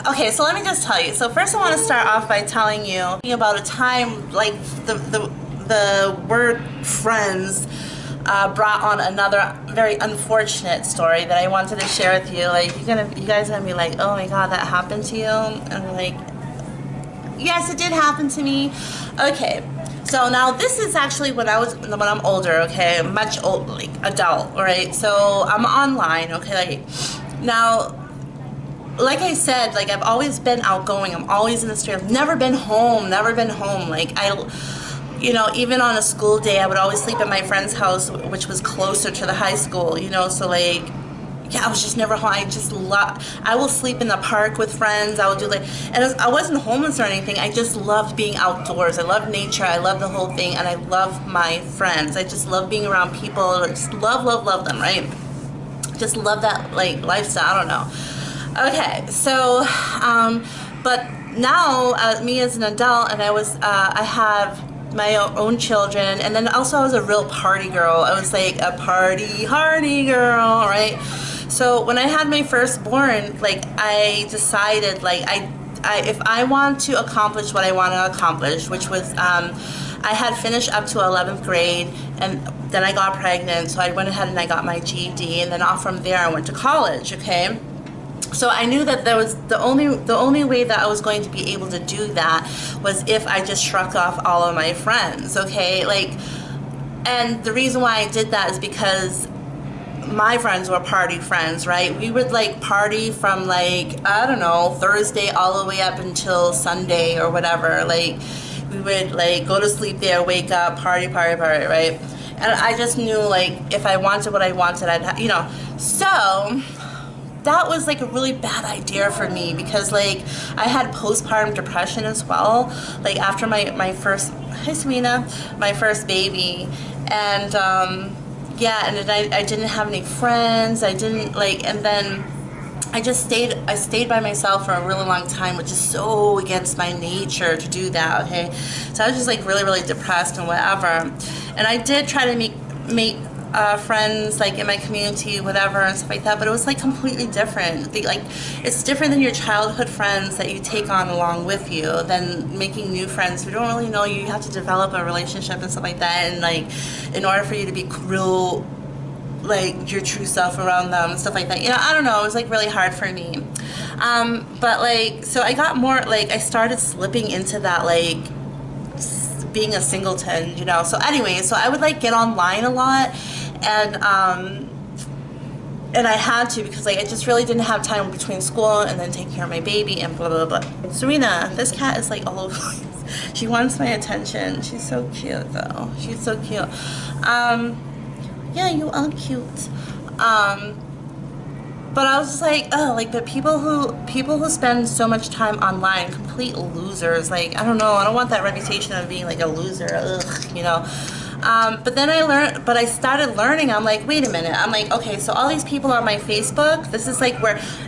Okay, so let me just tell you. So first I want to start off by telling you about a time like the word friends brought on another very unfortunate story that I wanted to share with you. Like you guys are gonna be like, oh my god, that happened to you? And I'm like, yes, it did happen to me. Okay. So now this is actually when I'm older, okay, much old, like adult, all right. So I'm online, okay. Like now, like I said, like I've always been outgoing. I'm always in the street. I've never been home. Like you know, even on a school day, I would always sleep at my friend's house, which was closer to the high school. You know, so like. Yeah, I was just never home. I will sleep in the park with friends. I would do like, and I wasn't homeless or anything. I just loved being outdoors. I love nature. I love the whole thing, and I love my friends. I just love being around people. I just love them, right? Just love that like lifestyle. I don't know. Okay, so, but now me as an adult, and I have my own children, and then also I was a real party girl. I was like a hardy girl, right? So when I had my firstborn, like I decided, like if I want to accomplish what I want to accomplish, which was I had finished up to 11th grade, and then I got pregnant, so I went ahead and I got my GED, and then off from there I went to college. Okay. So I knew that there was the only way that I was going to be able to do that was if I just shrugged off all of my friends, okay? Like, and the reason why I did that is because my friends were party friends, right? We would like party from like, I don't know, Thursday all the way up until Sunday or whatever. Like, we would like go to sleep there, wake up, party, right? And I just knew like if I wanted what I wanted, you know. So that was like a really bad idea for me because like I had postpartum depression as well, like after my first, hi Serena, my first baby. And yeah, and then I didn't have any friends. I didn't like, and then I stayed by myself for a really long time, which is so against my nature to do that, okay? So I was just like really depressed and whatever. And I did try to make friends like in my community, whatever, and stuff like that, but it was like completely different. It's different than your childhood friends that you take on along with you than making new friends who don't really know you. You have to develop a relationship and stuff like that, and like in order for you to be real, like your true self around them and stuff like that, you know, I don't know, it was like really hard for me. But like, so I got more, like I started slipping into that like being a singleton, you know. So anyway, so I would like get online a lot, and I had to because like I just really didn't have time between school and then taking care of my baby and blah blah blah. Serena, this cat is like all over the place. She wants my attention. She's so cute though. She's so cute. Yeah, you are cute. But I was just like, oh, like, but people who spend so much time online, complete losers. Like, I don't know, I don't want that reputation of being like a loser, ugh, you know. But then I started learning. I'm like, wait a minute. I'm like, okay, so all these people on my Facebook, this is like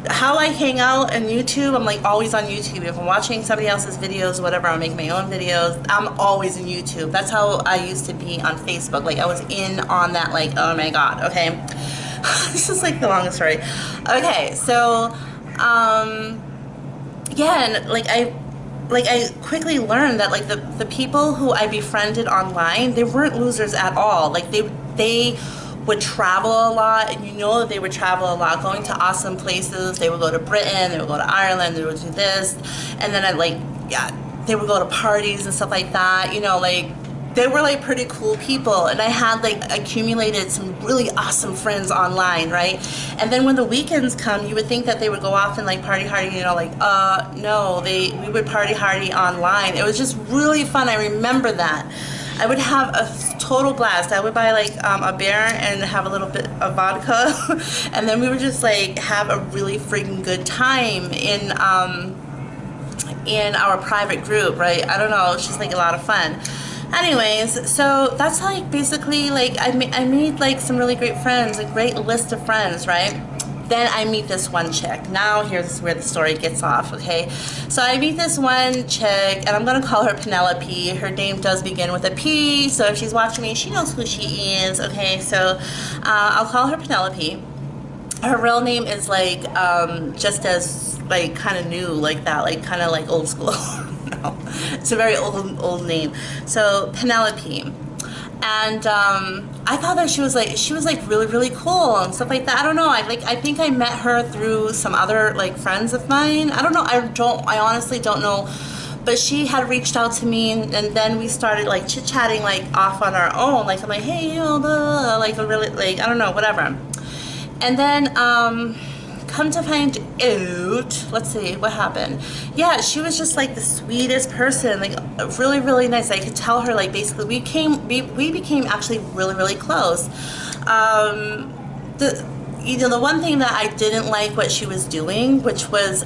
how I hang out on YouTube. I'm like always on YouTube. If I'm watching somebody else's videos, whatever, I'll make my own videos. I'm always in YouTube. That's how I used to be on Facebook. Like I was in on that, like, oh my God, okay. This is like the longest story. Okay, so, yeah, and like I quickly learned that like the people who I befriended online, they weren't losers at all. Like they would travel a lot, and you know that they would travel a lot, going to awesome places. They would go to Britain, they would go to Ireland, they would do this, and then they would go to parties and stuff like that, you know, like they were like pretty cool people, and I had like accumulated some really awesome friends online, right? And then when the weekends come, you would think that they would go off and like party hardy, you know, like no, we would party hardy online. It was just really fun. I remember that. I would have a total blast. I would buy like a beer and have a little bit of vodka, and then we would just like have a really freaking good time in our private group, right? I don't know, it's just like a lot of fun. Anyways, so that's like basically like I made like some really great friends, a great list of friends, right? Then I meet this one chick. Now here's where the story gets off, okay? So I meet this one chick, and I'm gonna call her Penelope. Her name does begin with a P, so if she's watching me, she knows who she is, okay? So I'll call her Penelope. Her real name is like just as like kind of new like that, like kind of like old school. No, it's a very old name. So Penelope. And I thought that she was like really cool and stuff like that. I don't know. I think I met her through some other like friends of mine. I don't know. I honestly don't know. But she had reached out to me, and then we started like chit chatting like off on our own. Like I'm like, hey, you know, blah, like I'm really like I don't know, whatever. And then come to find out, let's see what happened. Yeah, she was just like the sweetest person, like really nice. I could tell her like basically we became actually really close. The one thing that I didn't like what she was doing, which was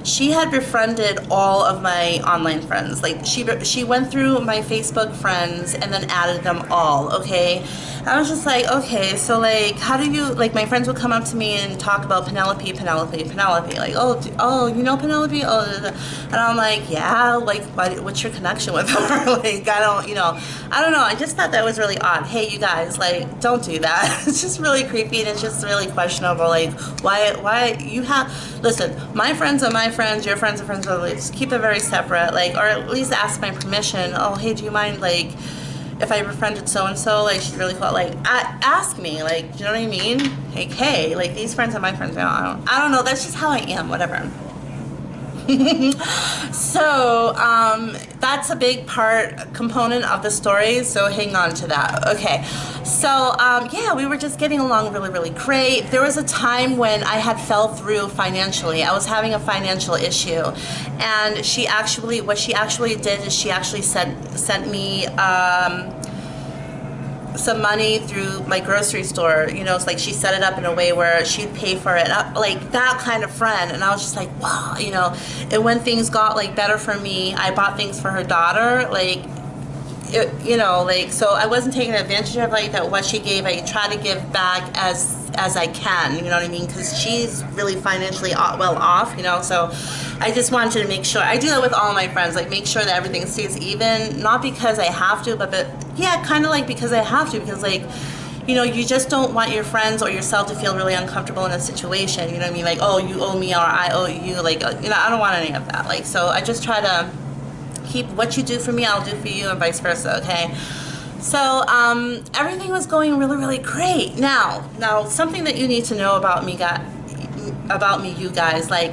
she had befriended all of my online friends. Like she went through my Facebook friends and then added them all. Okay, I was just like, okay, so like how do you, like my friends would come up to me and talk about Penelope, like oh you know Penelope, and I'm like, yeah, like what's your connection with her? Like I don't know. I just thought that was really odd. Hey, you guys, like don't do that. It's just really creepy, and it's just really questionable. Like why you have, listen, my friends are my friends, your friends are friends, so just keep it very separate, like, or at least ask my permission. Oh, hey, do you mind like if I befriended so and so, like she's really cool, like ask me, like, do you know what I mean? Like, hey, like these friends are my friends. I don't know, that's just how I am, whatever. So that's a big component of the story, so hang on to that. Okay, so yeah, we were just getting along really great. There was a time when I had fell through financially. I was having a financial issue, and what she actually did is she actually sent me some money through my grocery store. You know, it's like she set it up in a way where she'd pay for it, like that kind of friend. And I was just like, wow, you know. And when things got like better for me, I bought things for her daughter, like you know, like, so I wasn't taking advantage of like that. What she gave, I try to give back as I can, you know what I mean, because she's really financially well off, you know. So I just wanted to make sure, I do that with all my friends, like make sure that everything stays even, not because I have to, but yeah, kind of like because I have to, because like, you know, you just don't want your friends or yourself to feel really uncomfortable in a situation, you know what I mean, like, oh, you owe me or I owe you, like, you know, I don't want any of that. Like, so I just try to keep what you do for me, I'll do for you, and vice versa. Okay, so everything was going really great. Now something that you need to know about me, you guys, like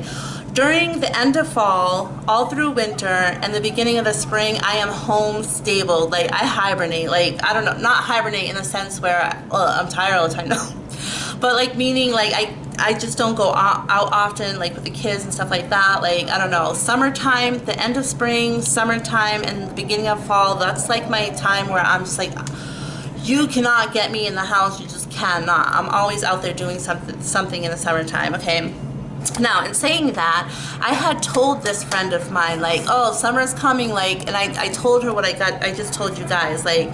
during the end of fall, all through winter and the beginning of the spring, I am home stable. Like I hibernate, like I don't know, not hibernate in the sense where I'm tired all the time, no, but like meaning like I just don't go out often, like with the kids and stuff like that. Like, I don't know, summertime, the end of spring, summertime, and the beginning of fall, that's like my time where I'm just like, you cannot get me in the house, you just cannot. I'm always out there doing something in the summertime, okay? Now, in saying that, I had told this friend of mine, like, oh, summer's coming, like, and I told her what I just told you guys, like,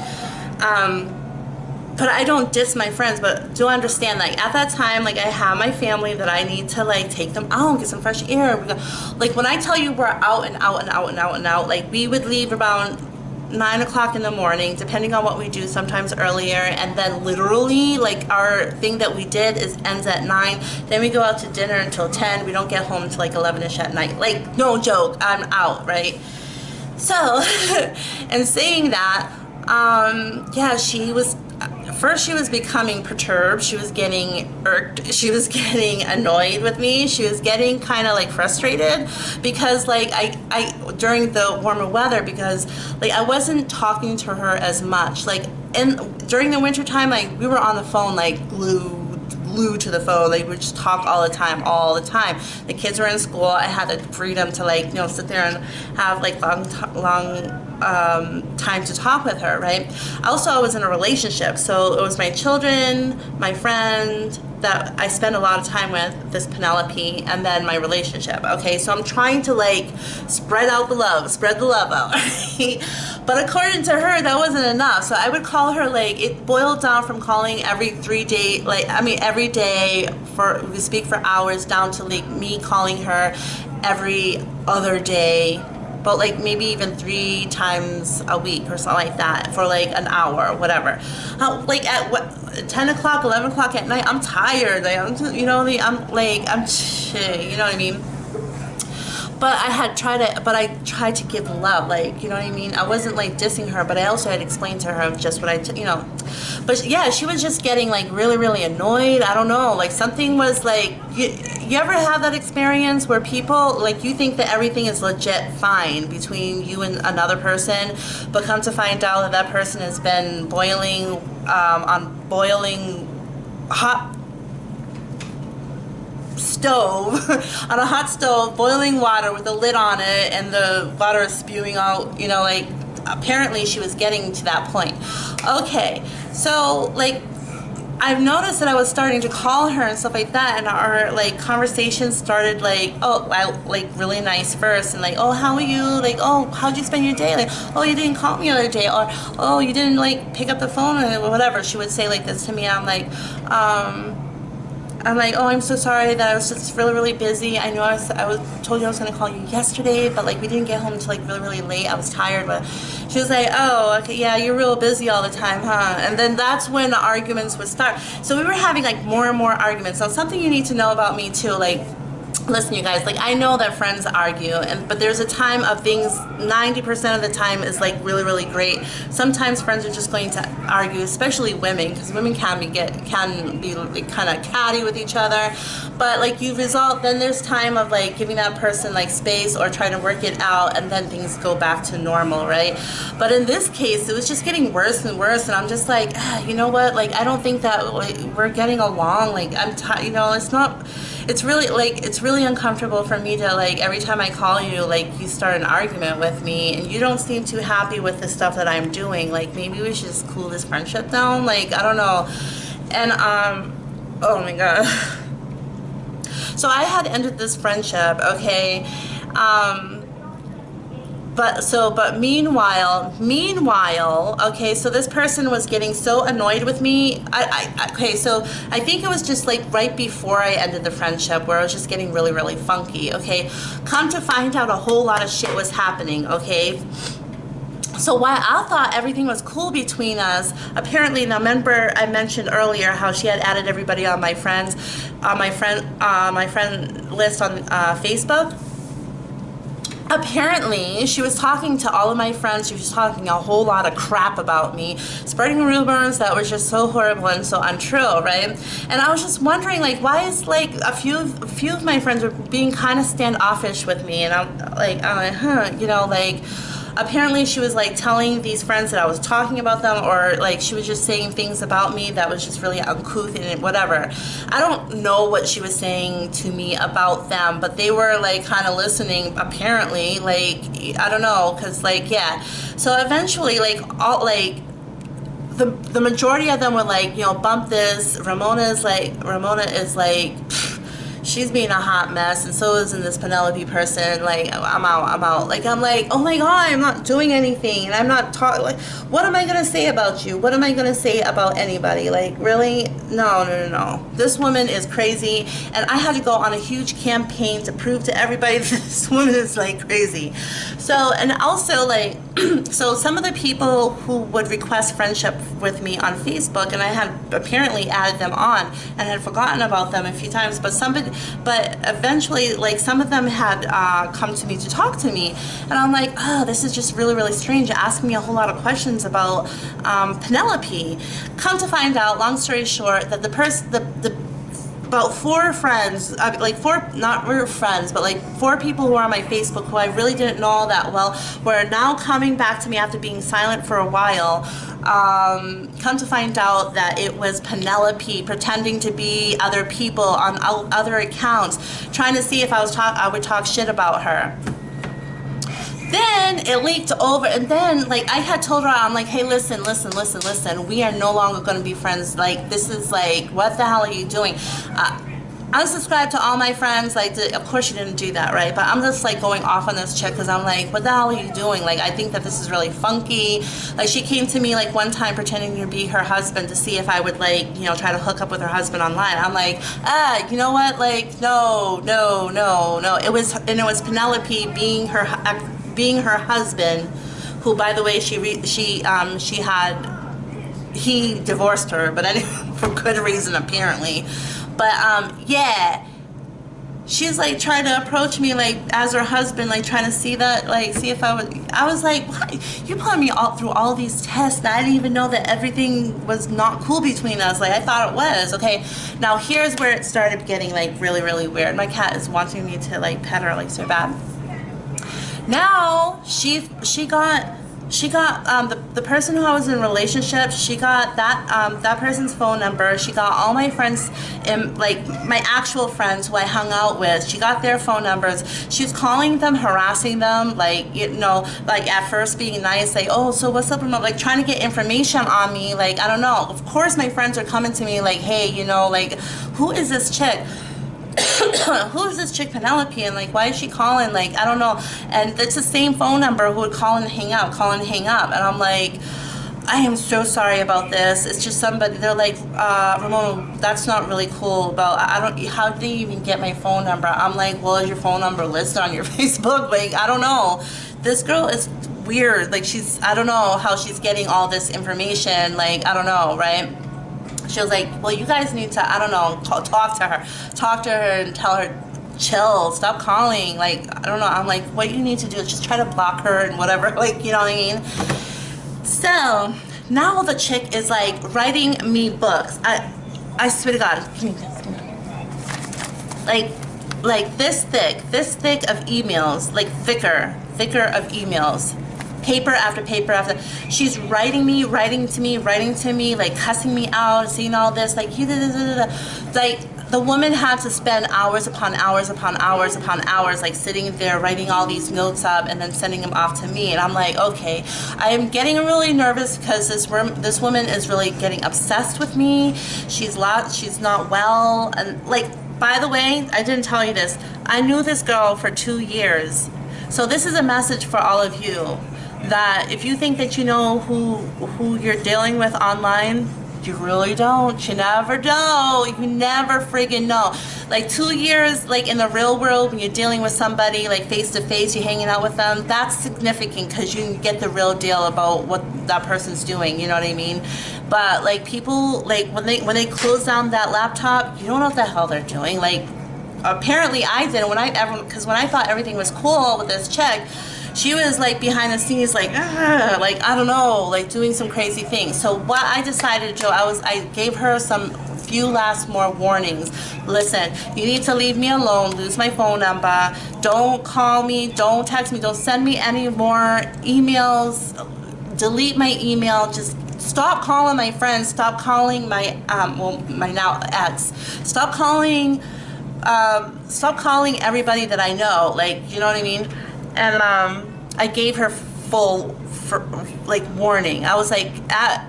but I don't diss my friends, but do understand, like, at that time, like, I have my family that I need to, like, take them out, get some fresh air. Like, when I tell you we're out and out, like, we would leave around 9 o'clock in the morning, depending on what we do, sometimes earlier, and then literally, like, our thing that we did ends at 9, then we go out to dinner until 10, we don't get home until, like, 11-ish at night. Like, no joke, I'm out, right? So, and saying that, yeah, she was becoming perturbed, she was getting irked, she was getting annoyed with me, she was getting kind of like frustrated because like I during the warmer weather, because like I wasn't talking to her as much, like during the winter time, like we were on the phone like glued to the phone, like we just talk all the time. The kids were in school, I had the freedom to like, you know, sit there and have like long time to talk with her, right? Also, I was in a relationship, so it was my children, my friend that I spend a lot of time with, this Penelope, and then my relationship. Okay, so I'm trying to like spread the love out. But according to her, that wasn't enough. So I would call her, like, it boiled down from calling every day we speak for hours, down to like me calling her every other day, but like maybe even 3 times a week or something like that for like an hour or whatever. Like at 10 o'clock, 11 o'clock at night, I'm tired. Like, you know what I mean? but I tried to give love, like, you know what I mean? I wasn't like dissing her, but I also had explained to her just what you know. But yeah, she was just getting like really, really annoyed. I don't know, like something was like, you ever have that experience where people, like, you think that everything is legit fine between you and another person, but come to find out that that person has been boiling hot stove on a hot stove, boiling water with a lid on it, and the water is spewing out, you know, like, apparently she was getting to that point. Okay, so like I've noticed that I was starting to call her and stuff like that, and our like conversations started like, oh, like really nice first, and like, oh, how are you, like, oh, how'd you spend your day, like, oh, you didn't call me the other day, or oh, you didn't like pick up the phone, or whatever. She would say like this to me. I'm like, oh, I'm so sorry that I was just really, really busy. I know I told you I was going to call you yesterday, but like we didn't get home until like really, really late. I was tired. But she was like, oh, okay, yeah, you're real busy all the time, huh? And then that's when the arguments would start. So we were having like more and more arguments. Now, something you need to know about me too, like, listen, you guys, like, I know that friends argue, but there's a time of things, 90% of the time is like really, really great. Sometimes friends are just going to argue, especially women, because women can be like kind of catty with each other. But like then there's time of like giving that person like space or trying to work it out, and then things go back to normal, right? But in this case, it was just getting worse and worse, and I'm just like, you know what? Like, I don't think that like, we're getting along. Like, I'm tired. You know, it's really uncomfortable for me to like every time I call you, like you start an argument with me and you don't seem too happy with the stuff that I'm doing. Like, maybe we should just cool this friendship down. Like, I don't know. And oh my god. So I had ended this friendship, okay? But meanwhile, okay, so this person was getting so annoyed with me. Okay, so I think it was just like right before I ended the friendship where I was just getting really, really funky, okay? Come to find out, a whole lot of shit was happening, okay? So while I thought everything was cool between us, apparently, now remember I mentioned earlier how she had added everybody on my friend list on Facebook. Apparently, she was talking to all of my friends. She was talking a whole lot of crap about me, spreading rumors that were just so horrible and so untrue, right? And I was just wondering, like, why is like a few of my friends were being kind of standoffish with me, and I'm like, huh, you know, like. Apparently she was like telling these friends that I was talking about them, or like she was just saying things about me that was just really uncouth and whatever. I don't know what she was saying to me about them, but they were like kind of listening apparently, like, I don't know, because like, yeah. So eventually, like, all like the majority of them were like, you know, bump this. Ramona is like she's being a hot mess, and so isn't this Penelope person. Like, I'm out. Like, I'm like, oh my god, I'm not doing anything, and I'm not talking. Like, what am I gonna say about you? What am I gonna say about anybody? Like, really? No. This woman is crazy, and I had to go on a huge campaign to prove to everybody that this woman is like crazy. So, and also like, so some of the people who would request friendship with me on Facebook, and I had apparently added them on and had forgotten about them a few times, but eventually, like, some of them had come to me to talk to me, and I'm like, oh, this is just really, really strange, asking me a whole lot of questions about Penelope. Come to find out, long story short, that about four friends, like four, not real friends, but like four people who are on my Facebook who I really didn't know all that well, were now coming back to me after being silent for a while. Come to find out that it was Penelope pretending to be other people on other accounts, trying to see if I would talk shit about her. Then it leaked over, and then like I had told her, I'm like, hey, listen, we are no longer going to be friends. Like, this is like, what the hell are you doing? Unsubscribe to all my friends. Like, of course you didn't do that, right? But I'm just like going off on this chick because I'm like, what the hell are you doing? Like, I think that this is really funky. Like, she came to me like one time pretending to be her husband to see if I would, like, you know, try to hook up with her husband online. I'm like, you know what? Like, no. It was Penelope being her husband, who, by the way, he divorced her, but anyway, for good reason apparently. But yeah, she's like trying to approach me like as her husband, like trying to see that, like see if I was like, what? You're putting me all through all these tests and I didn't even know that everything was not cool between us. Like I thought it was. Okay, now here's where it started getting like really, really weird. My cat is wanting me to like pet her like so bad. Now she got the person who I was in a relationship, she got that person's phone number. She got all my friends, like my actual friends who I hung out with. She got their phone numbers. She was calling them, harassing them, like, you know, like at first being nice, like, oh, so what's up, like trying to get information on me. Like, I don't know. Of course my friends are coming to me like, hey, you know, like, who is this chick? Who is this chick Penelope, and like why is she calling? Like I don't know. And it's the same phone number who would call and hang up, and I'm like, I am so sorry about this. It's just somebody. They're like, Ramona, that's not really cool. About I don't. How did you even get my phone number? I'm like, well, is your phone number listed on your Facebook? Like I don't know. This girl is weird. Like I don't know how she's getting all this information. Like I don't know, right? She was like, well, you guys need to, I don't know, talk to her and tell her, chill, stop calling. Like, I don't know. I'm like, what you need to do is just try to block her and whatever. Like, you know what I mean? So now the chick is like writing me books. I swear to God, give me this. Like this thick of emails, like thicker of emails. Paper after paper after. She's writing to me, like cussing me out, saying all this, like you like the woman had to spend hours upon hours, like sitting there writing all these notes up and then sending them off to me. And I'm like, okay, I am getting really nervous because this woman is really getting obsessed with me. She's not well. And like, by the way, I didn't tell you this. I knew this girl for 2 years. So this is a message for all of you, that if you think that you know who you're dealing with online, you really don't. You never know. You never friggin' know. Like 2 years, like in the real world, when you're dealing with somebody like face to face, you're hanging out with them, that's significant because you can get the real deal about what that person's doing. You know what I mean? But like people, like when they close down that laptop, you don't know what the hell they're doing. Like apparently I didn't because when I thought everything was cool with this chick, she was like behind the scenes, like like I don't know, like doing some crazy things. So what I decided to do, I gave her some few last more warnings. Listen, you need to leave me alone, lose my phone number, don't call me, don't text me, don't send me any more emails, delete my email, just stop calling my friends, stop calling my my now ex, stop calling everybody that I know, like, you know what I mean? And I gave her full warning. I was like,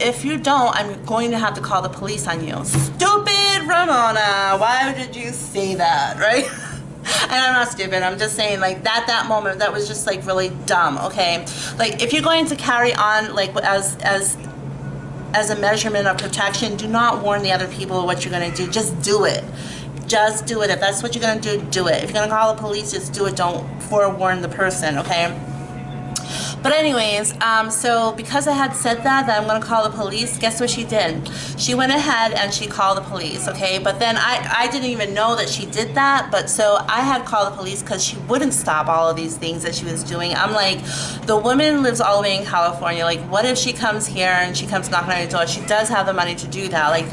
if you don't, I'm going to have to call the police on you. Stupid Ramona, why did you say that, right? And I'm not stupid, I'm just saying, like, that moment, that was just like really dumb. Okay, like if you're going to carry on like as a measurement of protection, do not warn the other people what you're going to do. Just do it. Just do it. If that's what you're going to do, do it. If you're going to call the police, just do it. Don't forewarn the person, okay? But anyways, so because I had said that I'm going to call the police, guess what she did? She went ahead and she called the police, okay? But then I didn't even know that she did that, but so I had called the police because she wouldn't stop all of these things that she was doing. I'm like, the woman lives all the way in California. Like, what if she comes here and she comes knocking on your door? She does have the money to do that. Like,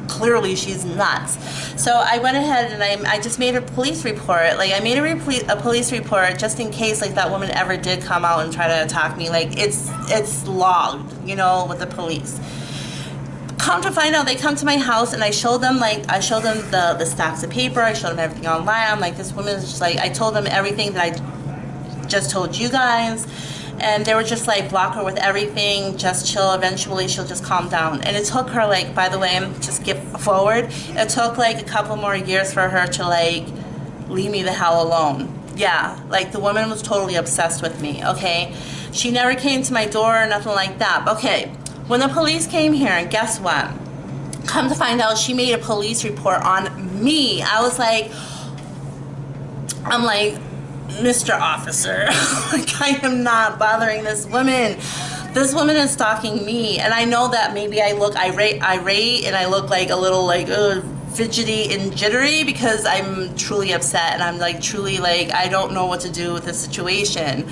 clearly she's nuts. So I went ahead and I just made a police report. Like, I made a police report just in case, like, that woman ever did come out and try to attack me. Like, it's logged, you know, with the police. Come to find out, they come to my house and I showed them the stacks of paper, I showed them everything online. I'm like, this woman is just like, I told them everything that I just told you guys, and they were just like, block her with everything, just chill, eventually she'll just calm down. And it took her, like, by the way, just skip forward, it took like a couple more years for her to like leave me the hell alone. Yeah, like the woman was totally obsessed with me, okay? She never came to my door or nothing like that. Okay, when the police came here, and guess what? Come to find out, she made a police report on me. I'm like, Mr. Officer, like, I am not bothering this woman. This woman is stalking me, and I know that maybe I look irate, and I look like a little like fidgety and jittery because I'm truly upset and I'm like truly like I don't know what to do with the situation.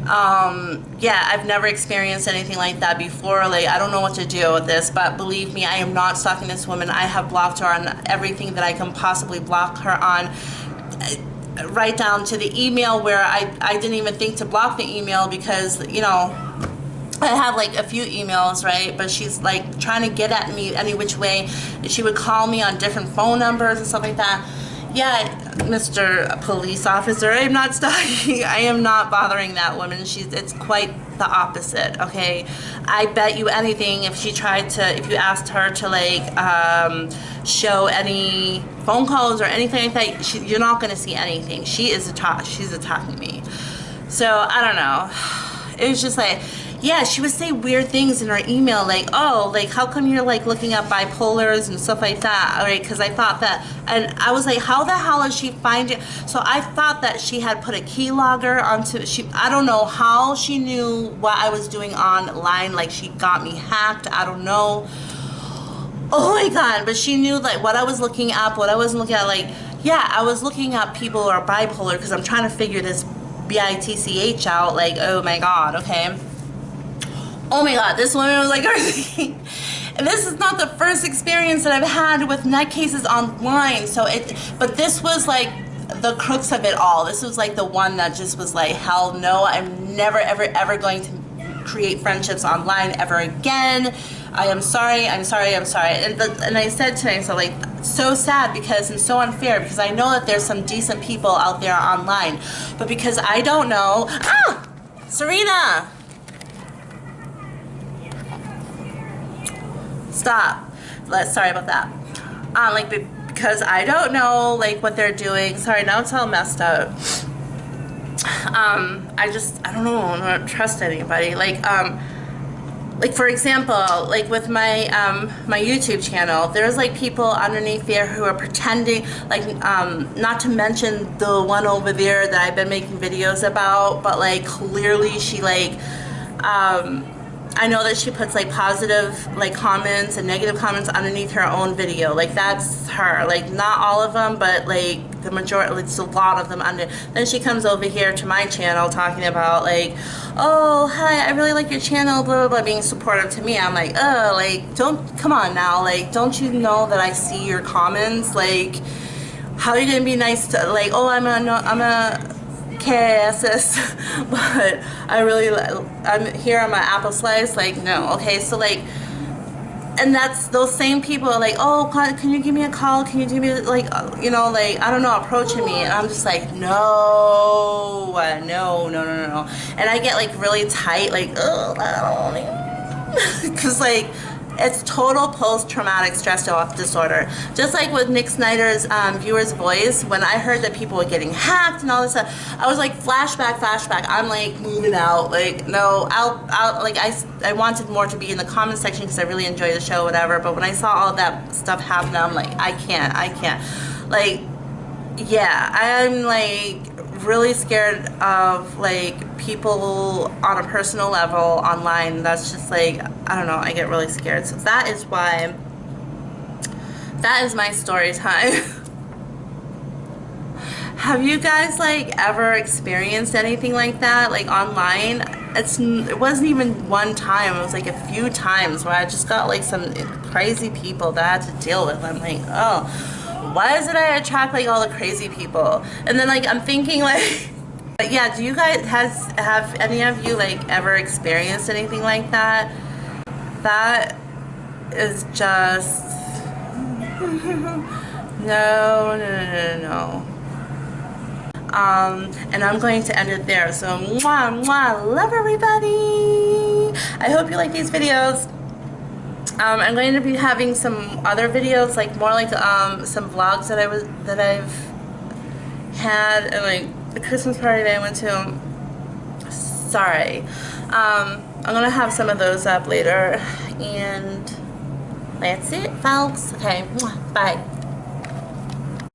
Yeah, I've never experienced anything like that before. Like, I don't know what to do with this, but believe me, I am not stalking this woman. I have blocked her on everything that I can possibly block her on, right down to the email where I didn't even think to block the email because, you know, I have like a few emails, right? But she's like trying to get at me any which way. She would call me on different phone numbers and stuff like that. Yeah, Mr. Police Officer, I'm not stalking. I am not bothering that woman. It's quite the opposite, okay? I bet you anything if you asked her to like show any phone calls or anything like that, you're not gonna see anything. She's attacking me. So, I don't know. It was just like, yeah, she would say weird things in her email, like, oh, like, how come you're, like, looking up bipolars and stuff like that, all right, because I thought that, and I was like, how the hell is she finding, so I thought that she had put a keylogger onto, I don't know how she knew what I was doing online, like, she got me hacked, I don't know, oh my god, but she knew, like, what I was looking up, what I wasn't looking at, like, yeah, I was looking up people who are bipolar, because I'm trying to figure this BITCH out, like, oh my god, okay. Oh my god, this woman was like, and this is not the first experience that I've had with nut cases online. So but this was like the crux of it all. This was like the one that just was like, hell no, I'm never ever ever going to create friendships online ever again. I am sorry, I'm sorry, I'm sorry. And I said to myself, like, so sad because and so unfair because I know that there's some decent people out there online, but because I don't know. Ah, Serena. Stop. Sorry about that. Like, because I don't know, like, what they're doing. Sorry, now it's all messed up. I don't know. I don't trust anybody. Like, for example, like with my, my YouTube channel, there's, like, people underneath there who are pretending, like, not to mention the one over there that I've been making videos about, but, like, clearly she, like, I know that she puts like positive like comments and negative comments underneath her own video. Like that's her. Like not all of them, but like the majority, it's a lot of them under. Then she comes over here to my channel talking about like, oh hi, I really like your channel, blah blah blah, being supportive to me. I'm like, oh, like come on now, like don't you know that I see your comments? Like how are you gonna be nice to like, oh I'm a KSS, but I'm here on my apple slice, like no, okay, so like, and that's those same people are like, oh, can you give me a call? Can you do me like, you know, like I don't know, approaching me, and I'm just like, no, and I get like really tight, like, oh, I don't, because like. It's total post-traumatic stress disorder. Just like with Nick Snyder's Viewer's Voice, when I heard that people were getting hacked and all this stuff, I was like, flashback. I'm like moving out. Like, no, I'll like, I wanted more to be in the comment section because I really enjoy the show, whatever. But when I saw all that stuff happen, I'm like, I can't. Like, yeah, I'm like really scared of like people on a personal level online. That's just like, I don't know, I get really scared. So that is why, that is my story time. Have you guys like ever experienced anything like that, like online? It wasn't even one time, it was like a few times where I just got like some crazy people that I had to deal with. I'm like, oh, why is it I attract like all the crazy people? And then like I'm thinking like, but yeah, do you guys have any of you like ever experienced anything like that? That is just no. And I'm going to end it there. So mwah, love everybody. I hope you like these videos. I'm going to be having some other videos, like more like some vlogs that I've had, and like the Christmas party that I went to. Sorry. I'm gonna have some of those up later, and that's it, folks. Okay, bye.